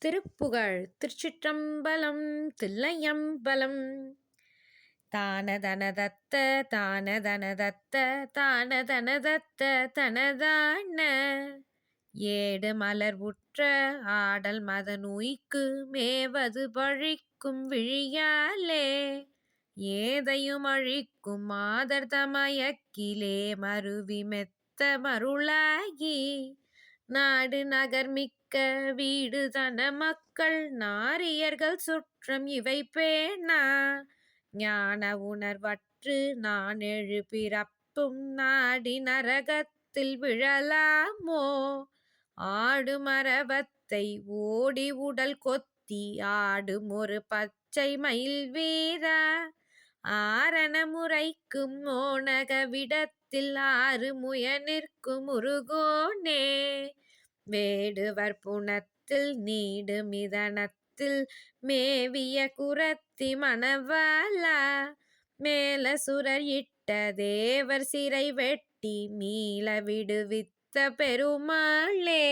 திருப்புகழ் திருச்சிற்றம்பலம் தில்லையம்பலம். தானதனதத்த தானதனதத்த தானதனதத்த தனதான ஏடு மலர் உற்ற ஆடல் மதனுய்க்கு மேவது பழிக்கும் விழியாலே ஏதையும் அழிக்கும் மாதர் தமயக்கிலே மருவி மெத்த மருளாகி நாடு நகர் மிக்க வீடு தன மக்கள் நாரியர்கள் சுற்றம் இவை பேணா ஞான உணர்வற்று நான் எழு பிறப்பும் நாடி நரகத்தில் விழலாமோ ஆடு மரவத்தை ஓடி உடல் கொத்தி ஆடும் ஒரு பச்சை மயில் வீரா ஆரண முறைக்கும் ஓனக விடத்தில் ஆறு முய நிற்கும் முருகோனே வேடுவர் புனத்தில் நீடு மிதனத்தில் மேவிய குரத்தி மணவாளா மேல சுரர் இட்ட தேவர் சிறை வெட்டி மீள விடுவித்த பெருமாளே.